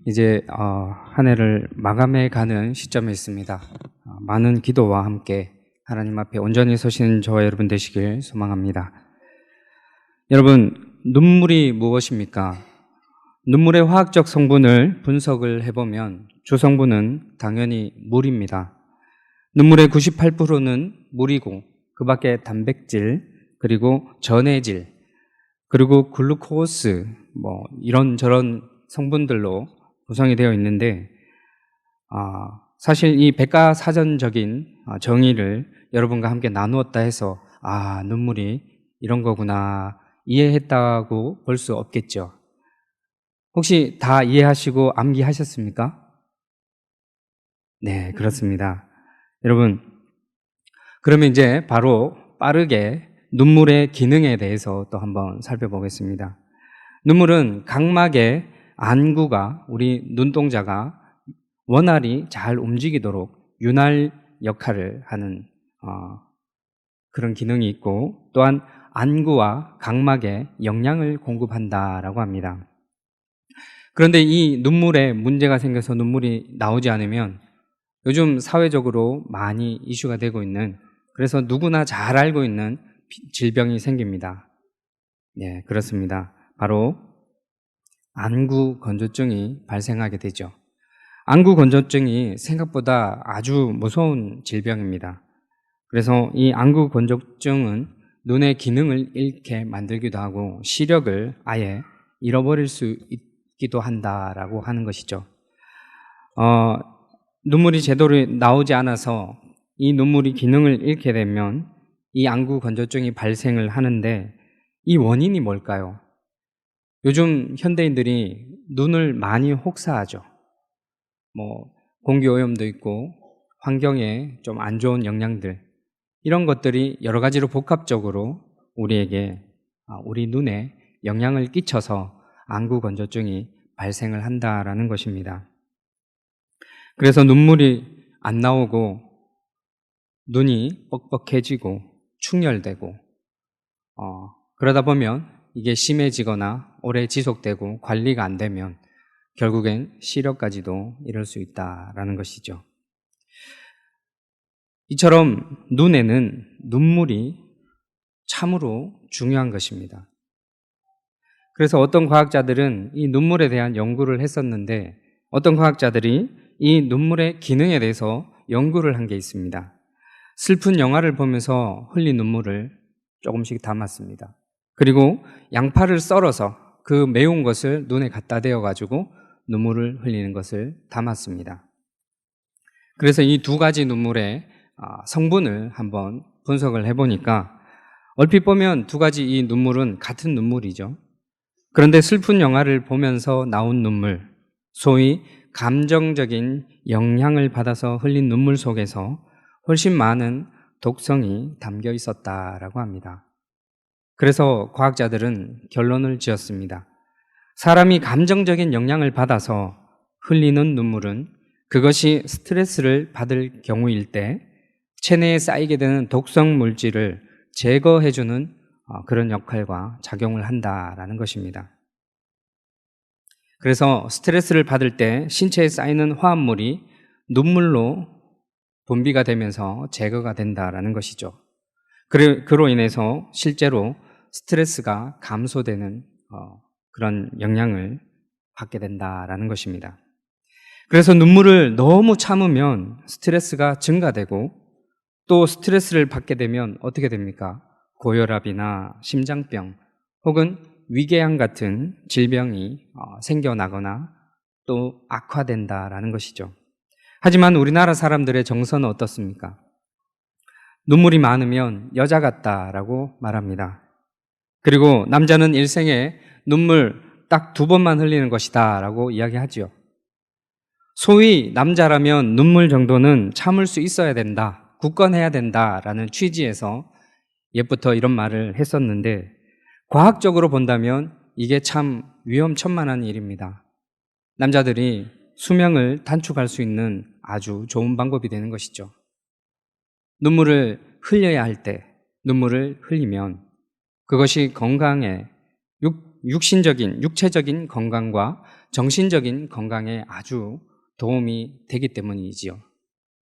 이제 한 해를 마감해 가는 시점에 있습니다. 많은 기도와 함께 하나님 앞에 온전히 서시는 저와 여러분 되시길 소망합니다. 여러분, 눈물이 무엇입니까? 눈물의 화학적 성분을 분석을 해보면 주성분은 당연히 물입니다. 눈물의 98%는 물이고 그 밖에 단백질, 그리고 전해질, 그리고 글루코스, 이런저런 성분들로 구성이 되어 있는데, 사실 이 백과사전적인 정의를 여러분과 함께 나누었다 해서 눈물이 이런 거구나 이해했다고 볼 수 없겠죠. 혹시 다 이해하시고 암기하셨습니까? 네, 그렇습니다. 여러분, 그러면 이제 바로 빠르게 눈물의 기능에 대해서 또 한번 살펴보겠습니다. 눈물은 각막의 안구가, 우리 눈동자가 원활히 잘 움직이도록 윤활 역할을 하는 그런 기능이 있고, 또한 안구와 각막에 영양을 공급한다라고 합니다. 그런데 이 눈물에 문제가 생겨서 눈물이 나오지 않으면 요즘 사회적으로 많이 이슈가 되고 있는, 그래서 누구나 잘 알고 있는 질병이 생깁니다. 네, 그렇습니다. 바로 안구 건조증이 발생하게 되죠. 안구 건조증이 생각보다 아주 무서운 질병입니다. 그래서 이 안구 건조증은 눈의 기능을 잃게 만들기도 하고 시력을 아예 잃어버릴 수 있기도 한다라고 하는 것이죠. 눈물이 제대로 나오지 않아서 이 눈물이 기능을 잃게 되면 이 안구 건조증이 발생을 하는데, 이 원인이 뭘까요? 요즘 현대인들이 눈을 많이 혹사하죠. 공기오염도 있고 환경에 좀 안 좋은 영향들, 이런 것들이 여러 가지로 복합적으로 우리에게, 우리 눈에 영향을 끼쳐서 안구 건조증이 발생을 한다라는 것입니다. 그래서 눈물이 안 나오고 눈이 뻑뻑해지고 충혈되고 그러다 보면 이게 심해지거나 오래 지속되고 관리가 안 되면 결국엔 시력까지도 이럴 수 있다라는 것이죠. 이처럼 눈에는 눈물이 참으로 중요한 것입니다. 그래서 어떤 과학자들은 이 눈물에 대한 연구를 했었는데, 어떤 과학자들이 이 눈물의 기능에 대해서 연구를 한 게 있습니다. 슬픈 영화를 보면서 흘린 눈물을 조금씩 담았습니다. 그리고 양파를 썰어서 그 매운 것을 눈에 갖다 대어가지고 눈물을 흘리는 것을 담았습니다. 그래서 이 두 가지 눈물의 성분을 한번 분석을 해보니까 얼핏 보면 두 가지 이 눈물은 같은 눈물이죠. 그런데 슬픈 영화를 보면서 나온 눈물, 소위 감정적인 영향을 받아서 흘린 눈물 속에서 훨씬 많은 독성이 담겨 있었다라고 합니다. 그래서 과학자들은 결론을 지었습니다. 사람이 감정적인 영향을 받아서 흘리는 눈물은 그것이 스트레스를 받을 경우일 때 체내에 쌓이게 되는 독성 물질을 제거해주는 그런 역할과 작용을 한다라는 것입니다. 그래서 스트레스를 받을 때 신체에 쌓이는 화합물이 눈물로 분비가 되면서 제거가 된다라는 것이죠. 그로 인해서 실제로 스트레스가 감소되는 그런 영향을 받게 된다라는 것입니다. 그래서 눈물을 너무 참으면 스트레스가 증가되고, 또 스트레스를 받게 되면 어떻게 됩니까? 고혈압이나 심장병 혹은 위궤양 같은 질병이 생겨나거나 또 악화된다라는 것이죠. 하지만 우리나라 사람들의 정서는 어떻습니까? 눈물이 많으면 여자 같다라고 말합니다. 그리고 남자는 일생에 눈물 딱 2번만 흘리는 것이다 라고 이야기하죠. 소위 남자라면 눈물 정도는 참을 수 있어야 된다, 굳건해야 된다라는 취지에서 옛부터 이런 말을 했었는데, 과학적으로 본다면 이게 참 위험천만한 일입니다. 남자들이 수명을 단축할 수 있는 아주 좋은 방법이 되는 것이죠. 눈물을 흘려야 할 때 눈물을 흘리면 그것이 건강에 육신적인, 육체적인 건강과 정신적인 건강에 아주 도움이 되기 때문이지요.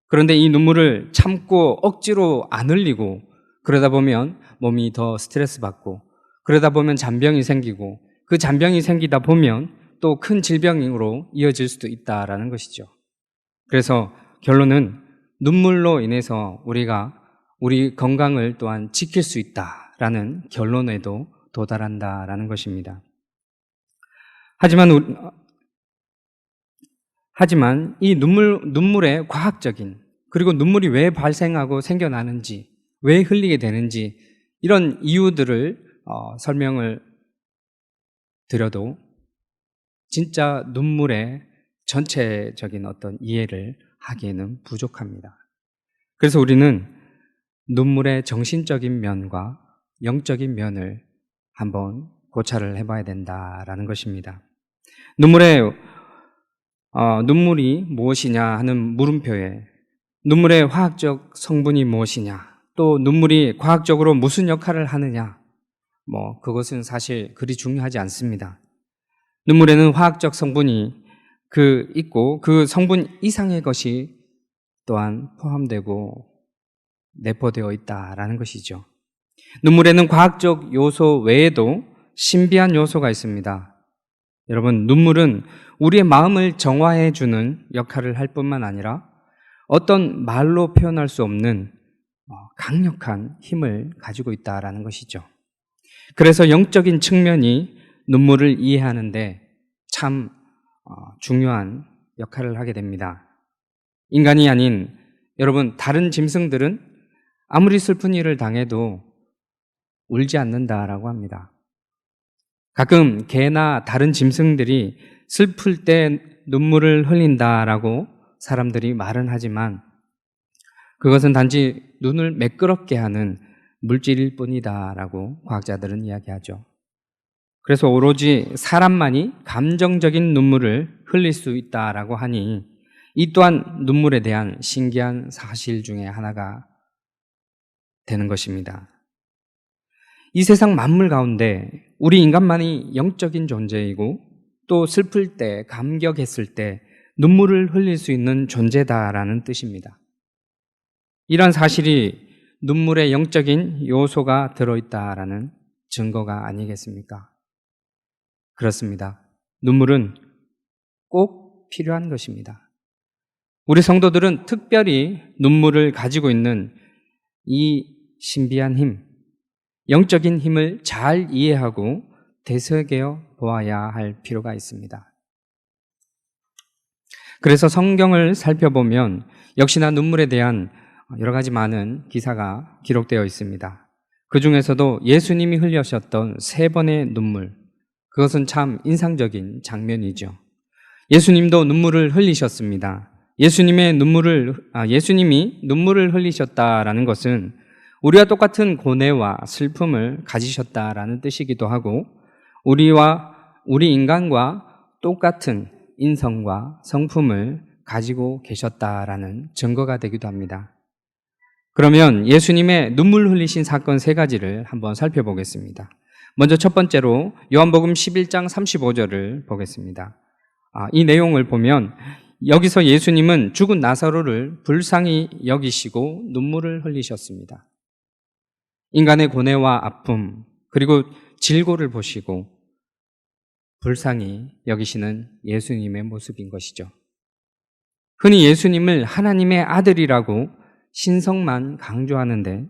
그런데 이 눈물을 참고 억지로 안 흘리고 그러다 보면 몸이 더 스트레스 받고 그러다 보면 잔병이 생기고 그 잔병이 생기다 보면 또 큰 질병으로 이어질 수도 있다라는 것이죠. 그래서 결론은 눈물로 인해서 우리가 우리 건강을 또한 지킬 수 있다라는 결론에도 도달한다라는 것입니다. 하지만 이 눈물의 과학적인, 그리고 눈물이 왜 발생하고 생겨나는지, 왜 흘리게 되는지 이런 이유들을 설명을 드려도 진짜 눈물의 전체적인 어떤 이해를 하기에는 부족합니다. 그래서 우리는 눈물의 정신적인 면과 영적인 면을 한번 고찰을 해봐야 된다라는 것입니다. 눈물이 무엇이냐 하는 물음표에 눈물의 화학적 성분이 무엇이냐, 또 눈물이 과학적으로 무슨 역할을 하느냐, 그것은 사실 그리 중요하지 않습니다. 눈물에는 화학적 성분이 있고 그 성분 이상의 것이 또한 포함되고 내포되어 있다라는 것이죠. 눈물에는 과학적 요소 외에도 신비한 요소가 있습니다. 여러분, 눈물은 우리의 마음을 정화해 주는 역할을 할 뿐만 아니라 어떤 말로 표현할 수 없는 강력한 힘을 가지고 있다라는 것이죠. 그래서 영적인 측면이 눈물을 이해하는데 참 중요한 역할을 하게 됩니다. 인간이 아닌 여러분, 다른 짐승들은 아무리 슬픈 일을 당해도 울지 않는다라고 합니다. 가끔 개나 다른 짐승들이 슬플 때 눈물을 흘린다라고 사람들이 말은 하지만 그것은 단지 눈을 매끄럽게 하는 물질일 뿐이다라고 과학자들은 이야기하죠. 그래서 오로지 사람만이 감정적인 눈물을 흘릴 수 있다라고 하니 이 또한 눈물에 대한 신기한 사실 중에 하나가 되는 것입니다. 이 세상 만물 가운데 우리 인간만이 영적인 존재이고 또 슬플 때, 감격했을 때 눈물을 흘릴 수 있는 존재다라는 뜻입니다. 이런 사실이 눈물에 영적인 요소가 들어있다라는 증거가 아니겠습니까? 그렇습니다. 눈물은 꼭 필요한 것입니다. 우리 성도들은 특별히 눈물을 가지고 있는 이 신비한 힘, 영적인 힘을 잘 이해하고 되새겨 보아야 할 필요가 있습니다. 그래서 성경을 살펴보면 역시나 눈물에 대한 여러 가지 많은 기사가 기록되어 있습니다. 그 중에서도 예수님이 흘리셨던 3번의 눈물, 그것은 참 인상적인 장면이죠. 예수님도 눈물을 흘리셨습니다. 예수님이 눈물을 흘리셨다라는 것은 우리와 똑같은 고뇌와 슬픔을 가지셨다라는 뜻이기도 하고 우리 인간과 똑같은 인성과 성품을 가지고 계셨다라는 증거가 되기도 합니다. 그러면 예수님의 눈물 흘리신 사건 3가지를 한번 살펴보겠습니다. 먼저 첫 번째로 요한복음 11장 35절을 보겠습니다. 이 내용을 보면 여기서 예수님은 죽은 나사로를 불쌍히 여기시고 눈물을 흘리셨습니다. 인간의 고뇌와 아픔 그리고 질고를 보시고 불쌍히 여기시는 예수님의 모습인 것이죠. 흔히 예수님을 하나님의 아들이라고 신성만 강조하는데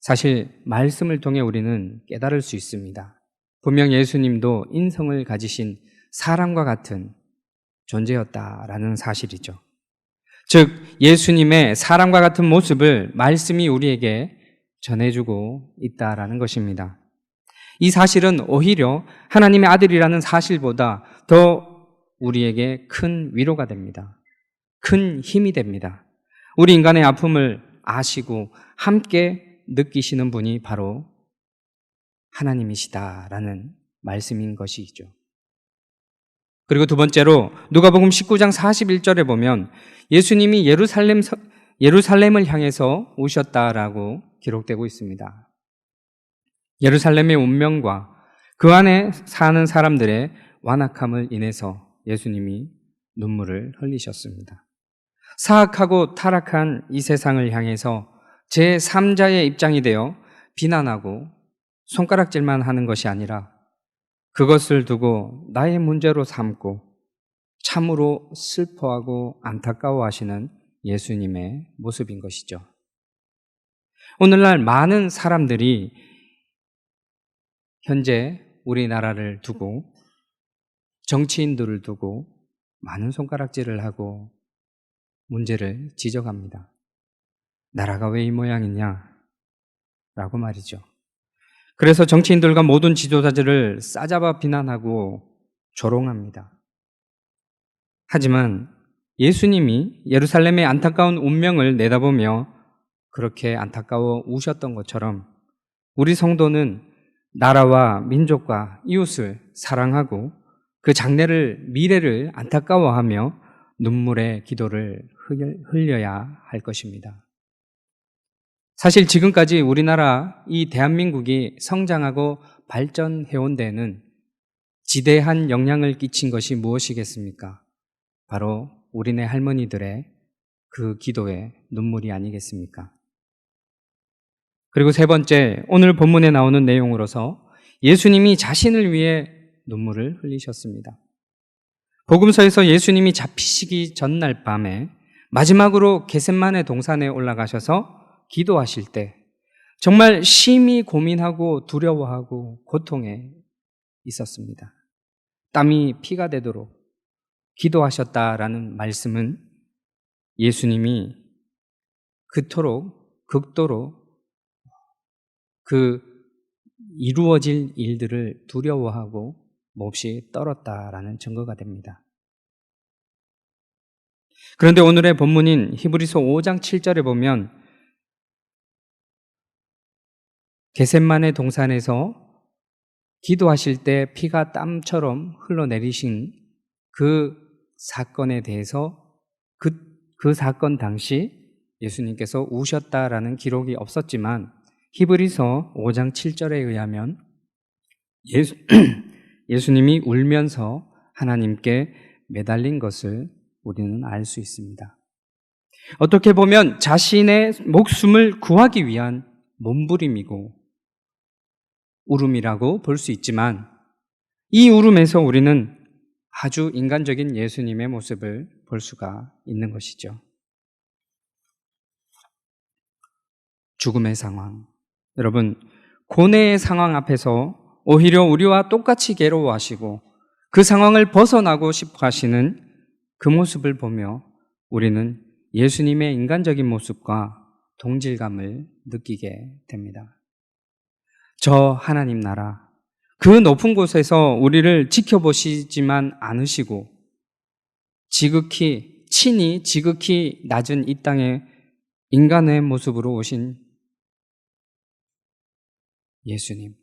사실 말씀을 통해 우리는 깨달을 수 있습니다. 분명 예수님도 인성을 가지신 사람과 같은 존재였다라는 사실이죠. 즉 예수님의 사람과 같은 모습을 말씀이 우리에게 전해주고 있다라는 것입니다. 이 사실은 오히려 하나님의 아들이라는 사실보다 더 우리에게 큰 위로가 됩니다. 큰 힘이 됩니다. 우리 인간의 아픔을 아시고 함께 느끼시는 분이 바로 하나님이시다라는 말씀인 것이죠. 그리고 두 번째로 누가복음 19장 41절에 보면 예수님이 예루살렘을 향해서 오셨다라고 기록되고 있습니다. 예루살렘의 운명과 그 안에 사는 사람들의 완악함을 인해서 예수님이 눈물을 흘리셨습니다. 사악하고 타락한 이 세상을 향해서 제3자의 입장이 되어 비난하고 손가락질만 하는 것이 아니라 그것을 두고 나의 문제로 삼고 참으로 슬퍼하고 안타까워하시는 예수님의 모습인 것이죠. 오늘날 많은 사람들이 현재 우리나라를 두고 정치인들을 두고 많은 손가락질을 하고 문제를 지적합니다. 나라가 왜 이 모양이냐? 라고 말이죠. 그래서 정치인들과 모든 지도자들을 싸잡아 비난하고 조롱합니다. 하지만 예수님이 예루살렘의 안타까운 운명을 내다보며 그렇게 안타까워 우셨던 것처럼 우리 성도는 나라와 민족과 이웃을 사랑하고 그 장래를, 미래를 안타까워하며 눈물의 기도를 흘려야 할 것입니다. 사실 지금까지 우리나라, 이 대한민국이 성장하고 발전해온 데에는 지대한 영향을 끼친 것이 무엇이겠습니까? 바로 우리네 할머니들의 그 기도의 눈물이 아니겠습니까? 그리고 세 번째, 오늘 본문에 나오는 내용으로서 예수님이 자신을 위해 눈물을 흘리셨습니다. 복음서에서 예수님이 잡히시기 전날 밤에 마지막으로 겟세마네 동산에 올라가셔서 기도하실 때 정말 심히 고민하고 두려워하고 고통에 있었습니다. 땀이 피가 되도록 기도하셨다라는 말씀은 예수님이 그토록 극도로 그 이루어질 일들을 두려워하고 몹시 떨었다라는 증거가 됩니다. 그런데 오늘의 본문인 히브리서 5장 7절에 보면 겟세마네 동산에서 기도하실 때 피가 땀처럼 흘러내리신 그 사건에 대해서 그 사건 당시 예수님께서 우셨다라는 기록이 없었지만 히브리서 5장 7절에 의하면 예수님이 울면서 하나님께 매달린 것을 우리는 알 수 있습니다. 어떻게 보면 자신의 목숨을 구하기 위한 몸부림이고 울음이라고 볼 수 있지만 이 울음에서 우리는 아주 인간적인 예수님의 모습을 볼 수가 있는 것이죠. 죽음의 상황. 여러분, 고뇌의 상황 앞에서 오히려 우리와 똑같이 괴로워하시고 그 상황을 벗어나고 싶어 하시는 그 모습을 보며 우리는 예수님의 인간적인 모습과 동질감을 느끼게 됩니다. 저 하나님 나라, 그 높은 곳에서 우리를 지켜보시지만 않으시고 친히 지극히 낮은 이 땅에 인간의 모습으로 오신 예수님.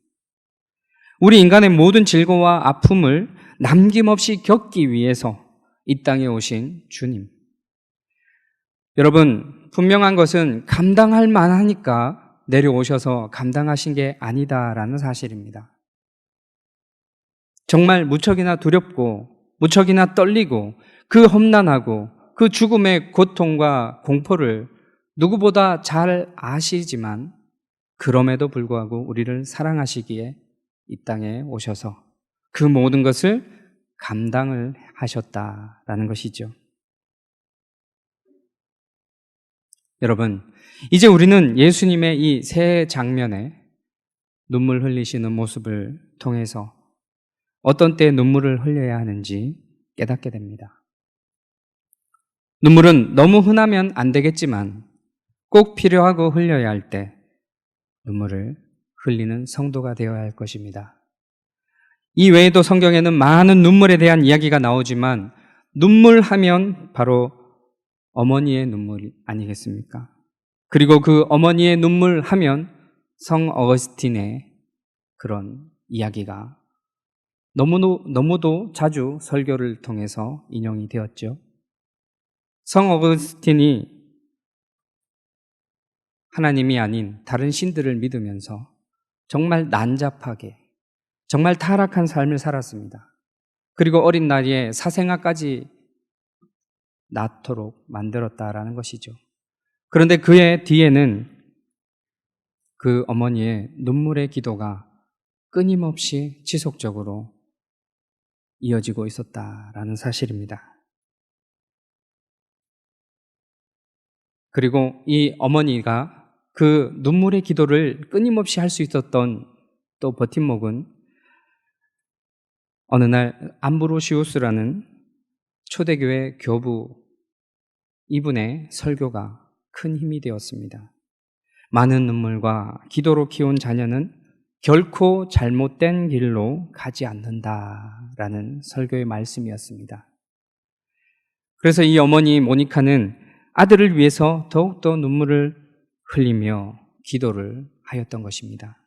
우리 인간의 모든 질고와 아픔을 남김없이 겪기 위해서 이 땅에 오신 주님. 여러분, 분명한 것은 감당할 만하니까 내려오셔서 감당하신 게 아니다라는 사실입니다. 정말 무척이나 두렵고 무척이나 떨리고 그 험난하고 그 죽음의 고통과 공포를 누구보다 잘 아시지만 그럼에도 불구하고 우리를 사랑하시기에 이 땅에 오셔서 그 모든 것을 감당을 하셨다라는 것이죠. 여러분, 이제 우리는 예수님의 이 새 장면에 눈물 흘리시는 모습을 통해서 어떤 때 눈물을 흘려야 하는지 깨닫게 됩니다. 눈물은 너무 흔하면 안 되겠지만 꼭 필요하고 흘려야 할 때 눈물을 흘리는 성도가 되어야 할 것입니다. 이 외에도 성경에는 많은 눈물에 대한 이야기가 나오지만 눈물하면 바로 어머니의 눈물 아니겠습니까? 그리고 그 어머니의 눈물 하면 성 어거스틴의 그런 이야기가 너무도 자주 설교를 통해서 인용이 되었죠. 성 어거스틴이 하나님이 아닌 다른 신들을 믿으면서 정말 난잡하게 정말 타락한 삶을 살았습니다. 그리고 어린 나이에 사생아까지 낳도록 만들었다라는 것이죠. 그런데 그의 뒤에는 그 어머니의 눈물의 기도가 끊임없이 지속적으로 이어지고 있었다라는 사실입니다. 그리고 이 어머니가 그 눈물의 기도를 끊임없이 할 수 있었던 또 버팀목은 어느 날 암브로시우스라는 초대교회 교부 이분의 설교가 큰 힘이 되었습니다. 많은 눈물과 기도로 키운 자녀는 결코 잘못된 길로 가지 않는다라는 설교의 말씀이었습니다. 그래서 이 어머니 모니카는 아들을 위해서 더욱더 눈물을 흘리며 기도를 하였던 것입니다.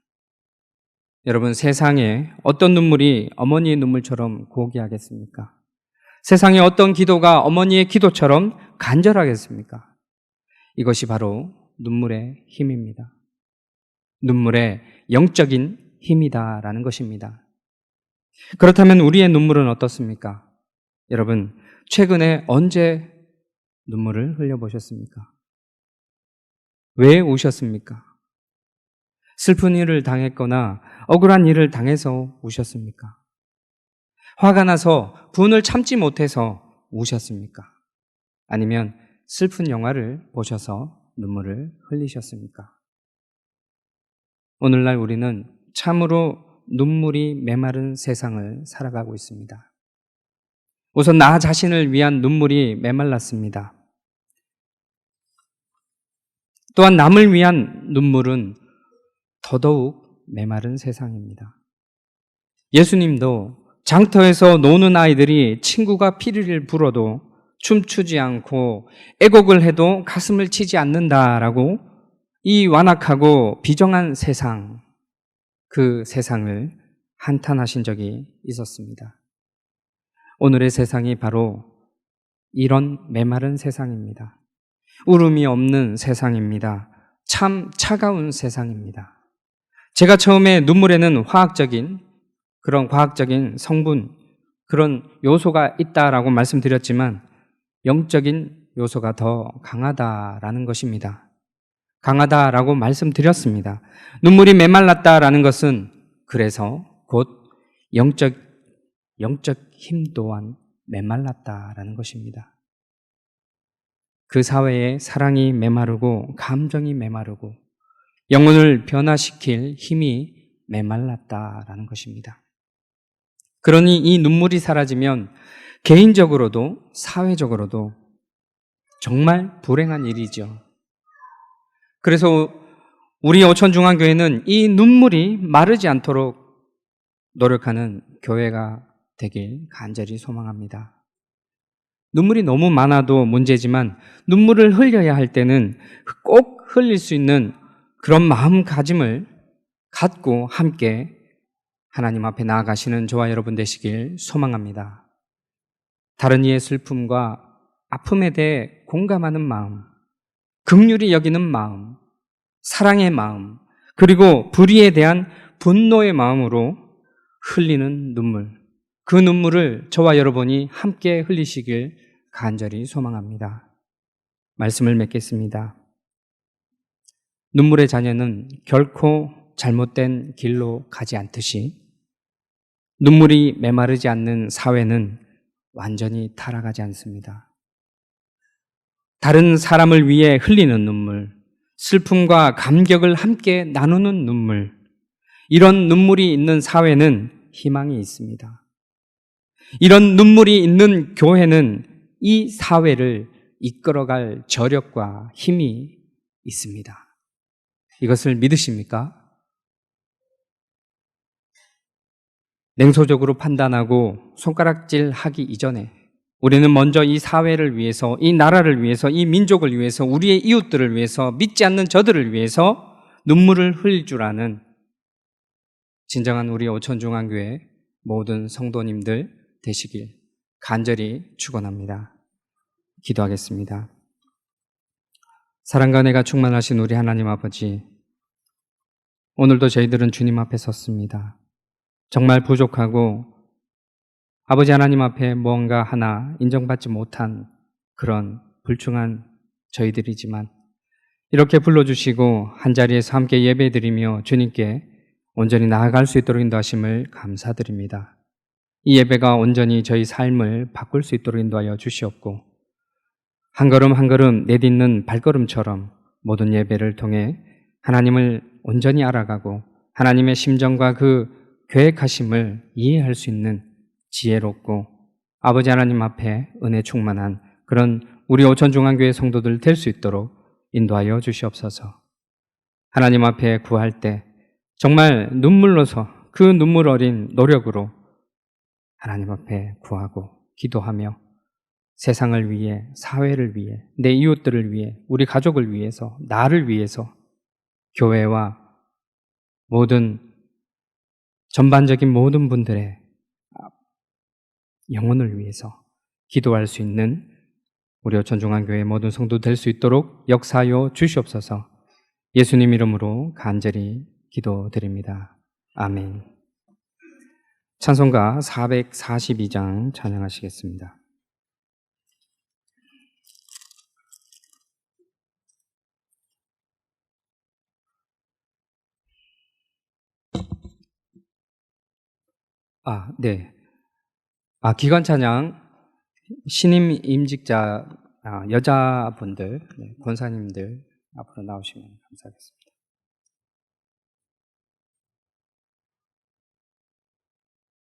여러분, 세상에 어떤 눈물이 어머니의 눈물처럼 고귀하겠습니까? 세상에 어떤 기도가 어머니의 기도처럼 간절하겠습니까? 이것이 바로 눈물의 힘입니다. 눈물의 영적인 힘이다라는 것입니다. 그렇다면 우리의 눈물은 어떻습니까? 여러분, 최근에 언제 눈물을 흘려보셨습니까? 왜 우셨습니까? 슬픈 일을 당했거나 억울한 일을 당해서 우셨습니까? 화가 나서 분을 참지 못해서 우셨습니까? 아니면 슬픈 영화를 보셔서 눈물을 흘리셨습니까? 오늘날 우리는 참으로 눈물이 메마른 세상을 살아가고 있습니다. 우선 나 자신을 위한 눈물이 메말랐습니다. 또한 남을 위한 눈물은 더더욱 메마른 세상입니다. 예수님도 장터에서 노는 아이들이 친구가 피리를 불어도 춤추지 않고 애곡을 해도 가슴을 치지 않는다라고 이 완악하고 비정한 세상, 그 세상을 한탄하신 적이 있었습니다. 오늘의 세상이 바로 이런 메마른 세상입니다. 울음이 없는 세상입니다. 참 차가운 세상입니다. 제가 처음에 눈물에는 그런 과학적인 성분, 그런 요소가 있다라고 말씀드렸지만 영적인 요소가 더 강하다라는 것입니다. 강하다라고 말씀드렸습니다. 눈물이 메말랐다라는 것은 그래서 곧 영적 힘 또한 메말랐다라는 것입니다. 그 사회에 사랑이 메마르고 감정이 메마르고 영혼을 변화시킬 힘이 메말랐다라는 것입니다. 그러니 이 눈물이 사라지면 개인적으로도 사회적으로도 정말 불행한 일이죠. 그래서 우리 오천중앙교회는 이 눈물이 마르지 않도록 노력하는 교회가 되길 간절히 소망합니다. 눈물이 너무 많아도 문제지만 눈물을 흘려야 할 때는 꼭 흘릴 수 있는 그런 마음가짐을 갖고 함께 하나님 앞에 나아가시는 저와 여러분 되시길 소망합니다. 다른 이의 슬픔과 아픔에 대해 공감하는 마음, 긍휼히 여기는 마음, 사랑의 마음, 그리고 불의에 대한 분노의 마음으로 흘리는 눈물, 그 눈물을 저와 여러분이 함께 흘리시길 간절히 소망합니다. 말씀을 맺겠습니다. 눈물의 자녀는 결코 잘못된 길로 가지 않듯이 눈물이 메마르지 않는 사회는 완전히 타락하지 않습니다. 다른 사람을 위해 흘리는 눈물, 슬픔과 감격을 함께 나누는 눈물, 이런 눈물이 있는 사회는 희망이 있습니다. 이런 눈물이 있는 교회는 이 사회를 이끌어갈 저력과 힘이 있습니다. 이것을 믿으십니까? 냉소적으로 판단하고 손가락질 하기 이전에 우리는 먼저 이 사회를 위해서, 이 나라를 위해서, 이 민족을 위해서, 우리의 이웃들을 위해서, 믿지 않는 저들을 위해서 눈물을 흘릴 줄 아는 진정한 우리 오천중앙교회 모든 성도님들 되시길 간절히 축원합니다. 기도하겠습니다. 사랑과 은혜가 충만하신 우리 하나님 아버지, 오늘도 저희들은 주님 앞에 섰습니다. 정말 부족하고 아버지 하나님 앞에 뭔가 하나 인정받지 못한 그런 불충한 저희들이지만 이렇게 불러주시고 한자리에서 함께 예배드리며 주님께 온전히 나아갈 수 있도록 인도하심을 감사드립니다. 이 예배가 온전히 저희 삶을 바꿀 수 있도록 인도하여 주시옵고 한 걸음 한 걸음 내딛는 발걸음처럼 모든 예배를 통해 하나님을 온전히 알아가고 하나님의 심정과 그 계획하심을 이해할 수 있는 지혜롭고 아버지 하나님 앞에 은혜 충만한 그런 우리 오천중앙교회 성도들 될 수 있도록 인도하여 주시옵소서. 하나님 앞에 구할 때 정말 눈물로서 그 눈물 어린 노력으로 하나님 앞에 구하고 기도하며 세상을 위해, 사회를 위해, 내 이웃들을 위해, 우리 가족을 위해서, 나를 위해서 교회와 모든 전반적인 모든 분들의 영혼을 위해서 기도할 수 있는 우리 오천중앙교회 모든 성도 될 수 있도록 역사하여 주시옵소서. 예수님 이름으로 간절히 기도드립니다. 아멘. 찬송가 442장 찬양하시겠습니다. 네. 기관 찬양 신임 임직자 여자분들, 권사님들 앞으로 나오시면 감사하겠습니다.